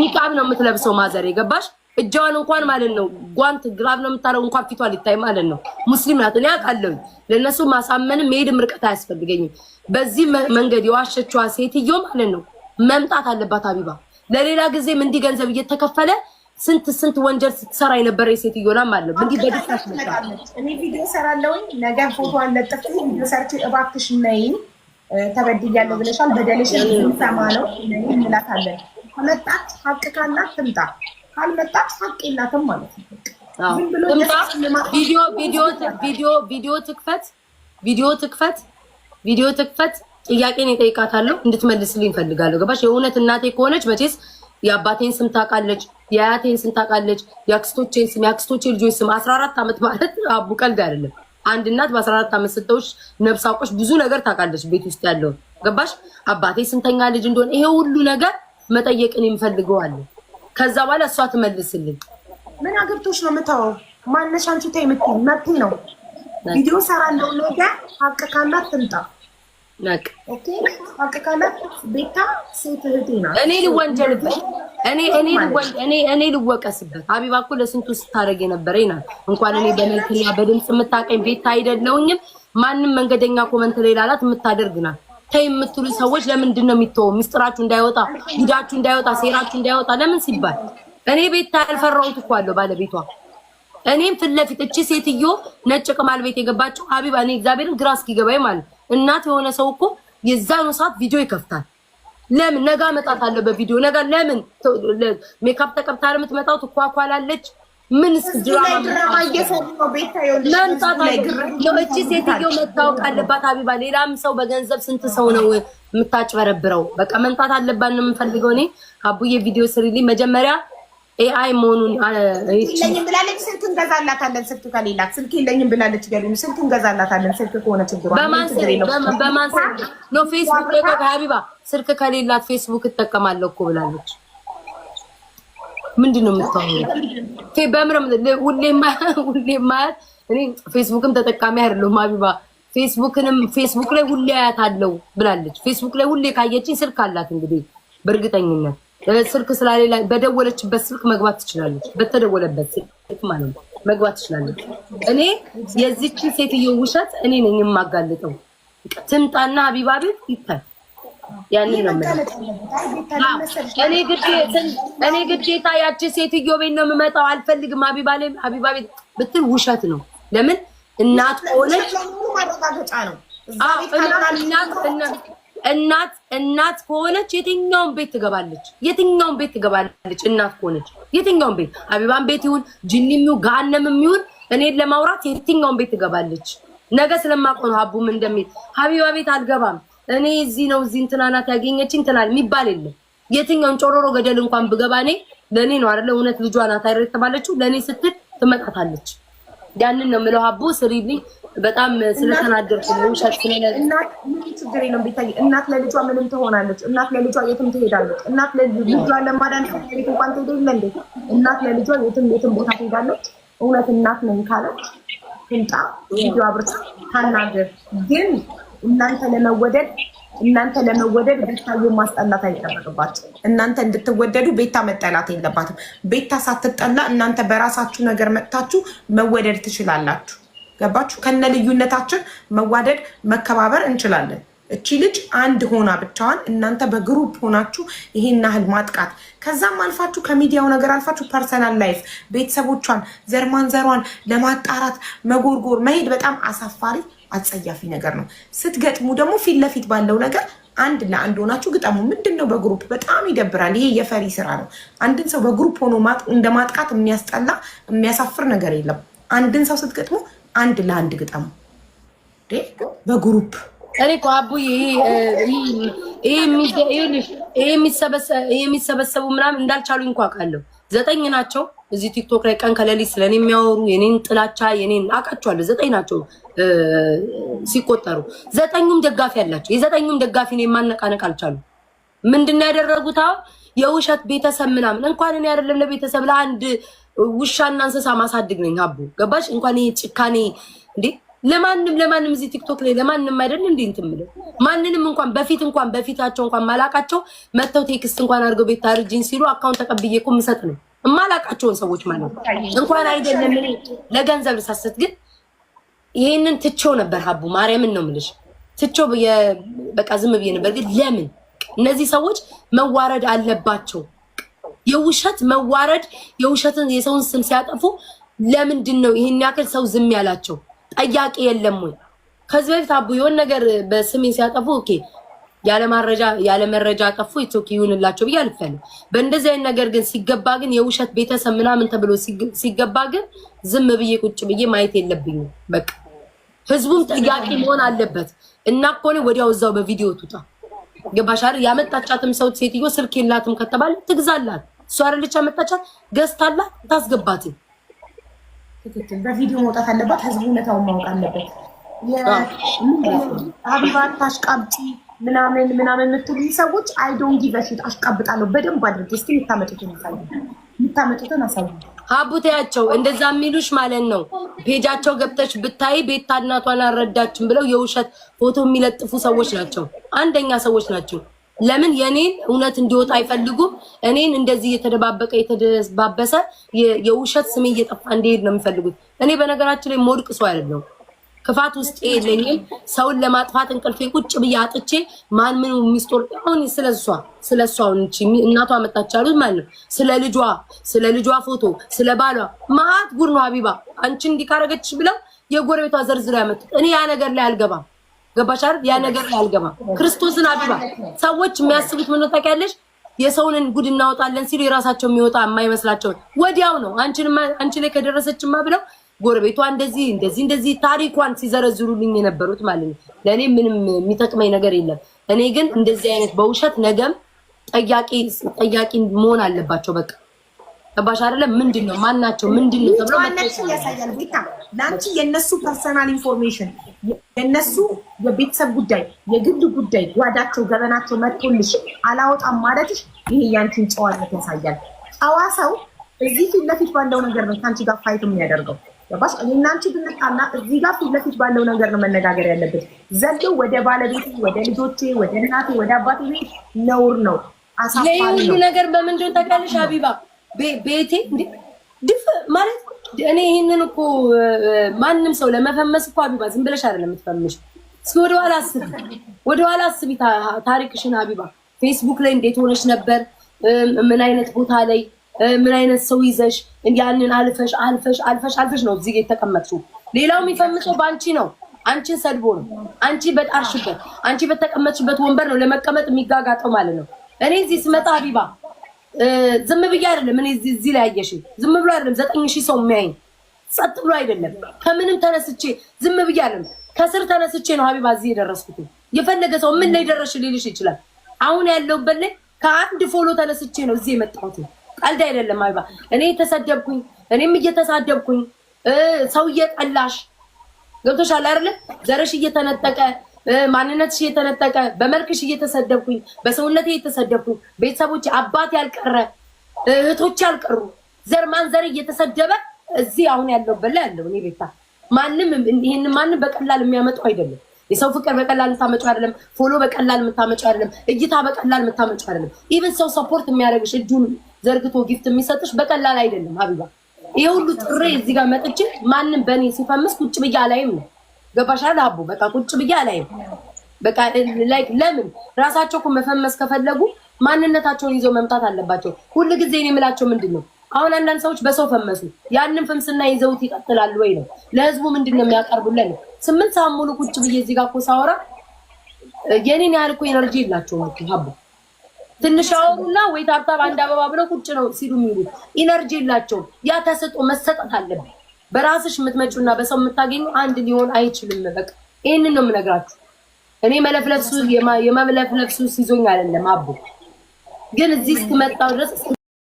ኒቃብ ነው የምትለብሰው ማዘር የገባሽ እጇን እንኳን ማለት ነው ጓንት ግራብ ነው የምታረው እንኳን ፊቷ ሊታይ ማለት ነው ሙስሊም ናት እኔ አውቃለሁ ለነሱ ማሳመንም መሄድም ርቀት አያስፈልገኝም በዚህ መንገድ የዋሸችዋ ሴትዮ ማለት ነው መምጣት አለባት ሀቢባ ለሌላ ጊዜም እንዲህ ገንዘብ እየተከፈለ ስንት ወንጀል ስትሰራ የነበረ ሴትዮና ማለት ነው እንዲህ በድፍረት እኔ ቪዲዮ ሰራለሁኝ ነገ ፎቶ አለጥፍ ቪዲዮ ሰርች እባክሽ ነይን ተበድያለሁ ብለሻል በደልሽን እንሰማ ነው እንላታለን ከመጣች ሀቅ ካላት ትምጣ ካልመጣች ሀቅ የላትም ማለት ነው ቪዲዮ ትክፈት ጥያቄን እጠይቃታለሁ እንድትመልስልኝ ፈልጋለሁ ገባሽ የእውነት እናቴ ከሆነች መቼስ የአባቴን ስም ታውቃለች የአያቴን ስም ታውቃለች የአክስቶቼን ስም የአክስቶቼ ልጆች ስም 14 አመት ማለት አቡ ቀልድ አይደለም አንድ እናት በ14 አመት ስትወልድ ነፍስ አውቆሽ ብዙ ነገር ታውቃለች ቤት ውስጥ ያለው ገባሽ አባቴ ስንተኛ ልጅ እንደሆነ ይሄ ሁሉ ነገር መጠየቅን ይፈልገዋል ከዛ በኋላ እሷ ትመልስልኝ ምን አገብቶሽ ነው የምታወው ማነሽ አንቺ ተይ የምትይ መብት ነው ቪዲዮ ሰራለሁ ነገ ሀቅ ካላት ትምጣ ኦኬ ሀቅ ካላት ቤታ ሴት እህቴ ናት እኔ ልወንጀልበት እኔ ልወቀስበት ሀቢባ እኮ ለስንቱ ስታደርግ የነበረኝ ናት እንኳን እኔ በመልክና በድምፅ የምታውቀኝ ቤታ አይደለሁኝም ማንም መንገደኛ ኮመንት ላይ ላላት የምታደርግ ናት ተይ የምትሉ ሰዎች ለምንድን ነው የሚተው ሚስጥራችሁ እንዳይወጣ ጉዳችሁ እንዳይወጣ ሴራችሁ እንዳይወጣ ለምን ሲባል እኔ ቤታ ያልፈራሁት እኮ አለው ባለቤቷ እኔም ፍለፊት እቺ ሴትዮ ነጭ ቅማል ቤት የገባችው ሀቢባ እኔ እግዚአብሔርን ግራ እስኪገባኝ ማለት እናት የሆነ ሰው እኮ የዛኑ ሰዓት ቪዲዮ ይከፍታል ለምን ነጋ መጣት አለ በቪዲዮ ነጋ ለምን ሜካፕ ተቀብታ የምትመጣው ትኳኳላለች ምን ድራማ እየሰሩ ነው ቤታ ይኸውልሽ እቺ ሴትዮ መታወቅ አለባት ሀቢባ ሌላም ሰው በገንዘብ ስንት ሰው ነው የምታጭበረብረው በቃ መምጣት አለባት ነው የምፈልገው እኔ አቡዬ ቪዲዮ ስሪልኝ መጀመሪያ ኤአይ መሆኑን የለኝም ብላለች ስልክ እንገዛላታለን ስልክ ከሌላት ስልክ የለኝም ብላለች ገሪም ስልክ እንገዛላታለን ስልክ ከሆነ ችግሩ በማን ነው ፌስቡክ ላይ ሀቢባ ስልክ ከሌላት ፌስቡክ እጠቀማለሁ እኮ ብላለች ምንድነው የምታወራው በምረም ሁሌማ እኔ ፌስቡክም ተጠቃሚ አይደለሁም ሀቢባ ፌስቡክ ላይ ሁሌ አያታለሁ ብላለች ፌስቡክ ላይ ሁሌ ካየችኝ ስልክ አላት እንግዲህ በእርግጠኝነት ስልክ ስላሌላ በደወለችበት ስልክ መግባት ትችላለች በተደወለበት ስልክ ማለት ነው መግባት ትችላለች እኔ የዚህችን ሴትዮ ውሸት እኔ ነኝ የማጋልጠው ትምጣና ሀቢባ ቤት ይታይ ያንን ነው ማለት እኔ ግዴታ ያቺ ሴትዮ ቤት ነው የምመጣው አልፈልግም ሀቢባ ቤት ብትል ውሸት ነው ለምን እናት ሆነች ማረጋገጫ ነው እናት ከሆነች የትኛውን ቤት ትገባለች እናት ከሆነች የትኛውን ቤት ሀቢባን ቤት ይሁን ጅኒሚው ጋነምም ይሁን እኔን ለማውራት የትኛውን ቤት ትገባለች ነገ ስለማቆም ሀቡም እንደሚል ሀቢባ ቤት አልገባም እኔ እዚህ ነው እዚህ እንትናናት ያገኘችኝ እንትናል የሚባል የለም የትኛውን ጮሮሮ ገደል እንኳን ብገባ እኔ ለኔ ነው አይደል እውነት ልጇ ናት አይደል ተባለችው ለኔ ስትል ትመጣታለች ያንን ነው የምለው ሀቡ ስሪልኝ በጣም ስለተናደርኩ ነው ሻት ስለለ እናት ምን ችግር የለም ቢታይ እናት ለልጇ ምንም ትሆናለች እናት ለልጇ የትም ትሄዳለች እናት ለልጇ ለማዳን ቤት እንኳን ትሄዳለች እንዴ እናት ለልጇ የትም ቦታ ትሄዳለች እውነት እናት ነኝ ካለች ትምጣ ቪዲዮ አብርታ ታናገር ግን እናንተ ለመወደድ ቤታዬ ማስጠላት አይጠበቅባችሁ እናንተ እንድትወደዱ ቤታ መጠላት የለባትም ቤታ ሳትጠላ እናንተ በራሳችሁ ነገር መጥታችሁ መወደድ ትችላላችሁ ገባችሁ ከነ ልዩነታችን መዋደድ መከባበር እንችላለን እቺ ልጅ አንድ ሆና ብቻዋን እናንተ በግሩፕ ሆናችሁ ይሄን ያህል ማጥቃት ከዛም አልፋችሁ ከሚዲያው ነገር አልፋችሁ ፐርሰናል ላይፍ ቤተሰቦቿን ዘርማንዘሯን ለማጣራት መጎርጎር መሄድ በጣም አሳፋሪ አጸያፊ ነገር ነው ስትገጥሙ ደግሞ ፊት ለፊት ባለው ነገር አንድ ለአንድ ሆናችሁ ግጠሙ ምንድነው በግሩፕ በጣም ይደብራል ይሄ የፈሪ ስራ ነው አንድን ሰው በግሩፕ ሆኖ እንደማጥቃት የሚያስጠላ የሚያሳፍር ነገር የለም አንድን ሰው ስትገጥሙ አንድ ለአንድ ግጠሙ በግሩፕ እኔ እኮ አቡዬ የሚሰበሰቡ ምናምን እንዳልቻሉኝ እንኳን አውቃለሁ 9 ናቸው እዚህ ቲክቶክ ላይ ቀን ከሌሊት ስለኔ የሚያወሩ የኔን ጥላቻ የኔን አውቃቸዋለሁ 9 ናቸው ሲቆጠሩ 9ኙም ደጋፊ አላቸው የ9ኙም ደጋፊ ነው ማነቃነቅ አልቻሉ ምንድነው ያደረጉት የውሸት ቤተሰብ ምናምን እንኳን እኔ አይደለም ለቤተሰብ ለአንድ ውሻና እንስሳ ማሳድግ ነኝ አቡ ገባሽ እንኳን ይሄ ጭካኔ እንዴ ለማንም እዚህ ቲክቶክ ላይ ለማንም አይደል እንዴ እንትምለው ማንንም እንኳን በፊታቸው እንኳን ማላቃቸው መተው ቴክስት እንኳን አድርገው ቤት ታርጂኝ ሲሉ አካውንት ተቀብዬ እኮ ምሰጥ ነው ማላቃቸውን ሰዎች ማለት እንኳን አይደለም እኔ ለገንዘብ ልሳሰት ግን ይሄንን ትቼው ነበር ሀቡ ማርያምን ነው የምልሽ ትቼው በቃ ዝም ብዬ ነበር ግን ለምን እነዚህ ሰዎች መዋረድ አለባቸው የውሸት መዋረድ የውሸትን የሰውን ስም ሲያጠፉ ለምንድን ነው ይሄን ያክል ሰው ዝም ያላቸው ጠያቂ የለም ወይ ከዚህ በፊት አቡ የሆነ ነገር በስሜ ሲያጠፉ ኦኬ ያለ መረጃ አጠፉ ኢትዮክ ይሁንላቸው ብዬ አልፈልም በእንደዚህ አይነት ነገር ግን ሲገባ ግን የውሸት ቤተሰብ ምናምን ተብሎ ሲገባ ግን ዝም ብዬ ቁጭ ብዬ ማየት የለብኝም በቃ ህዝቡም ጠያቂ መሆን አለበት እና ኮኔ ወዲያው እዛው በቪዲዮ ትውጣ ገባሻር ያመጣቻትም ሰው ሴትዮ ስልክ የላትም ከተባለ ትግዛላት እሷ አይደለች ያመጣቻት ገዝታላት ታስገባት ትክክል በቪዲዮ መውጣት አለባት ህዝቡ እውነታውን ማወቅ አለበት ሀቢባ ታሽቃብጪ ምናምን የምትሉ ሰዎች አይ ዶንት ጊቭ አ ሺት አሽቃብጣለሁ በደንብ አድርጌ እስኪ የምታመጡትን አሳዩ ሀቡቴያቸው እንደዛ የሚሉሽ ማለት ነው ፔጃቸው ገብተሽ ብታይ ቤታ እናቷን አልረዳችም ብለው የውሸት ፎቶ የሚለጥፉ ሰዎች ናቸው አንደኛ ሰዎች ናቸው ለምን የኔን እውነት እንዲወጣ አይፈልጉም እኔን እንደዚህ የተደባበሰ የውሸት ስሜ እየጠፋ እንዲሄድ ነው የሚፈልጉት እኔ በነገራችን ላይ ሞድቅ ሰው አይደለም ክፋት ውስጥ የለኝም ሰውን ለማጥፋት እንቅልፌ ቁጭ ብዬ አጥቼ ማን ምን ሚስቶር አሁን ስለሷ እንጂ እናቷ መጣቻሉት ማለት ነው ስለ ልጇ ፎቶ ስለ ባሏ ማአት ጉር ነው ሀቢባ አንቺ እንዲካረገችሽ ብለው የጎረቤቷ ዘርዝራ ያመጡት እኔ ያ ነገር ላይ አልገባም ገባሻር ያ ነገር ላይ አልገባም ክርስቶስን ሀቢባ ሰዎች የሚያስቡት ምን ታውቂያለሽ የሰውን ጉድ እናወጣለን ሲሉ የራሳቸው የሚወጣ የማይመስላቸው ወዲያው ነው አንቺ ላይ ከደረሰችማ ብለው ጎረቤቷ እንደዚህ ታሪኳን ሲዘረዝሩልኝ የነበሩት ማለት ነው ለኔ ምንም የሚጠቅመኝ ነገር የለም እኔ ግን እንደዚህ አይነት በውሸት ነገም ጠያቂ መሆን አለባቸው በቃ ተባሽ አይደለም ምንድነው ማናቸው ምንድነው ተብሎ ማናቸው ያሳያል ቤታ ላንቺ የነሱ ፐርሰናል ኢንፎርሜሽን የነሱ የቤተሰብ ጉዳይ የግል ጉዳይ ጓዳቸው ገበናቸው መጥቶልሽ አላወጣም ማለትሽ ይሄ ያንቺን ጨዋነት ያሳያል ጨዋ ሰው እዚህ ፊት ለፊት ባለው ነገር ነው ካንቺ ጋር ፋይት የሚያደርገው ያባስ እኔና አንቺ ብንጣላ እዚህ ጋር ፊት ለፊት ባለው ነገር ነው መነጋገር ያለበት ዘለው ወደ ባለቤቴ ወደ ልጆቼ ወደ እናቴ ወደ አባቴ ቤት ነውር ነው አሳፋሪ ነው ይሄ ነገር በመንደው ታውቃለሽ ሀቢባ ቤቴ ድፍ ማለት እኔ ይሄንን እኮ ማንንም ሰው ለመፈመስ እኮ ሀቢባ ዝም ብለሽ አይደለም የምትፈምሽ ወደኋላ አስቢ ታሪክሽን ሀቢባ ፌስቡክ ላይ እንዴት ሆነሽ ነበር ምን አይነት ቦታ ላይ ምን አይነት ሰው ይዘሽ ያንን አልፈሽ ነው እዚህ የተቀመጥሽው ሌላው የሚፈምሰው ባንቺ ነው አንቺን ሰድቦ ነው አንቺ በጣርሽበት አንቺ በተቀመጥሽበት ወንበር ነው ለመቀመጥ የሚጋጋጠው ማለት ነው እኔ እዚህ ስመጣ ሀቢባ ዝም ብዬ አይደለም እኔ እዚህ ላይ ያየሽ ዝም ብሎ አይደለም 9000 ሰው የሚያይኝ ጸጥ ብሎ አይደለም ከምንም ተነስቼ ዝም ብዬ አይደለም ከስር ተነስቼ ነው ሀቢባ እዚህ የደረስኩት የፈለገ ሰው ምን ላይ ደረሽ ሊልሽ ይችላል አሁን ያለውበት ላይ ከአንድ ፎሎ ተነስቼ ነው እዚህ የመጣሁት ቀልድ አይደለም ሀቢባ እኔ ተሰደብኩኝ እኔም እየተሳደብኩኝ ሰው እየጠላሽ ገብቶሻል አይደል ዘርሽ እየተነጠቀ ማንነትሽ እየተነጠቀ በመልክሽ እየተሰደብኩኝ በሰውነቴ እየተሰደብኩኝ ቤተሰቦቼ አባት ያልቀረ እህቶች ያልቀሩ ዘርማን ዘር እየተሰደበ እዚህ አሁን ያለውበት ላይ ያለው እኔ ቤታ ማንም በቀላል የሚያመጣው አይደለም የሰው ፍቅር በቀላል የምታመጪው አይደለም ፎሎ በቀላል የምታመጪው አይደለም እይታ በቀላል የምታመጪው አይደለም ኢቭን ሰው ሰፖርት የሚያደርግሽ እጁን ዘርግቶ ጊፍት የሚሰጥሽ በቀላል አይደለም ሀቢባ ይሄ ሁሉ ጥሬ እዚህ ጋር መጥቼ ማንም በኔ ሲፈምስ ቁጭ ብዬ አላይም ነው ገባሻል አቡ በቃ ቁጭ ብዬ አላይም በቃ ላይክ ለምን ራሳቸው እኮ መፈመስ ከፈለጉ ማንነታቸውን ይዘው መምጣት አለባቸው ሁሉ ጊዜ እኔ የምላቸው ምንድነው አሁን አንዳንድ ሰዎች በሰው ፈመሱ ያንን ፍምስና ይዘውት ይቀጥላሉ ወይ ነው ለህዝቡ ምንድነው የሚያቀርቡልን 8 ሰዓት ሙሉ ቁጭ ብዬ እዚህ ጋር እኮ ሳወራ የኔን ያህል እኮ ኤነርጂ የላቸውም እኮ ሀቡ ትንሽ አወሩና ወይ ታብታብ አንድ አበባ ብለው ቁጭ ነው ሲሉ የሚሉት ኢነርጂ የላቸውም ያ ተሰጥቶ መሰጠት አለበት በራስሽ የምትመጪውና በሰው የምታገኙ አንድ ሊሆን አይችልም በቃ ይሄንን ነው የምነግራችሁ እኔ መለፍለፍሱ የመለፍለፍሱ ሲዞኝ አይደለም አቡ ግን እዚህ እስከመጣው ድረስ